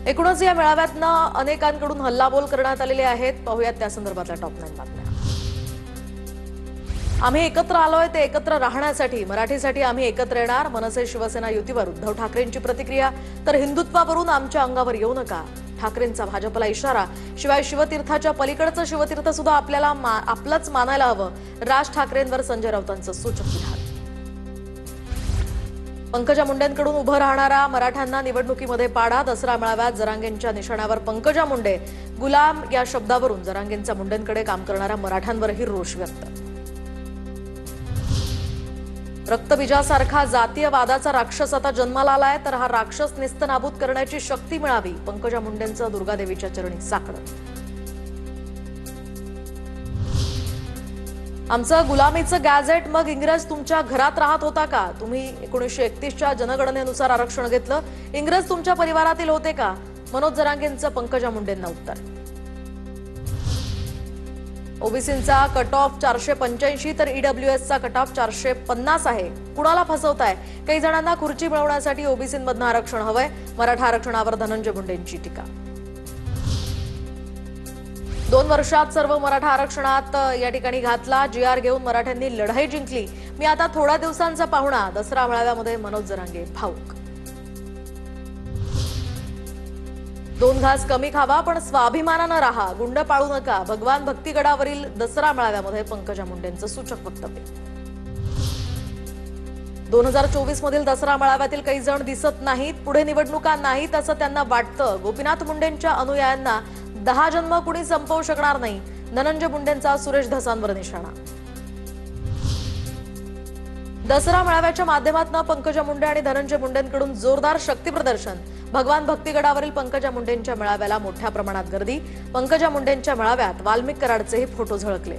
एकूणच या मेळाव्यातनं अनेकांकडून हल्लाबोल करण्यात आलेले आहेत। पाहूयात त्या संदर्भातल्या टॉप 9 बातम्या। आम्ही एकत्र आलोय ते एकत्र राहण्यासाठी, मराठीसाठी आम्ही एकत्र येणार। मनसे शिवसेना युतीवर उद्धव ठाकरेंची प्रतिक्रिया। तर हिंदुत्वावरून आमच्या अंगावर येऊ नका, ठाकरेंचा भाजपला इशारा। शिवाय शिवतीर्थाच्या पलीकडचं शिवतीर्थ सुद्धा आपल्याला आपलंच मानायला हवं। राज ठाकरेंवर संजय राऊतांचं सूचक विधान। पंकजा मुंडेंकडून उभं राहणारा मराठ्यांना निवडणुकीमध्ये पाडा। दसरा मेळाव्यात जरांगेंच्या निशाण्यावर पंकजा मुंडे। गुलाम या शब्दावरून जरांगेंचा मुंडेंकडे काम करणाऱ्या मराठ्यांवरही रोष व्यक्त। रक्तबीजासारखा जातीयवादाचा राक्षस आता जन्माला आलाय, तर हा राक्षस नेस्तनाबूत करण्याची शक्ती मिळावी। पंकजा मुंडेंचं दुर्गादेवीच्या चरणी साकडं। आमचं गुलामीचं गॅझेट मग इंग्रज तुमच्या घरात राहत होता का? तुम्ही 1931च्या जनगणनेनुसार आरक्षण घेतलं, इंग्रज तुमच्या परिवारातील होते का? मनोज जरांगेंचं पंकजा मुंडेंना उत्तर। ओबीसींचा कट ऑफ 485 तर ईडब्ल्यूएसचा कट ऑफ 450 आहे। कुणाला फसवताय? काही जणांना खुर्ची मिळवण्यासाठी ओबीसींमधनं आरक्षण हवंय। मराठा आरक्षणावर धनंजय मुंडेंची टीका। 2 वर्षात सर्व मराठा आरक्षणात या ठिकाणी घातला। जीआर घेऊन मराठ्यांनी लढाई जिंकली। मी आता थोड्या दिवसांचा पाहुणा। दसरा मेळाव्यामध्ये मनोज जरांगे भाऊक। 2 घास कमी खावा पण स्वाभिमानानं राहा, गुंड पाळू नका। भगवान भक्तिगडावरील दसरा मेळाव्यामध्ये पंकजा मुंडेंचं सूचक वक्तव्य। 2024 मधील दसरा मेळाव्यातील काही जण दिसत नाहीत, पुढे निवडणुका नाहीत असं त्यांना वाटतं। गोपीनाथ मुंडेंच्या अनुयायांना 10 जन्म कुणी संपवू शकणार नाही। धनंजय मुंडेंचा सुरेश धसांवर निशाणा। दसरा मेळाव्याच्या माध्यमातून पंकजा मुंडे आणि धनंजय मुंडेंकडून जोरदार शक्ती प्रदर्शन। भगवान भक्तिगडावरील पंकजा मुंडेंच्या मेळाव्याला मोठ्या प्रमाणात गर्दी। पंकजा मुंडेंच्या मेळाव्यात वाल्मिक कराडचेही फोटो झळकले।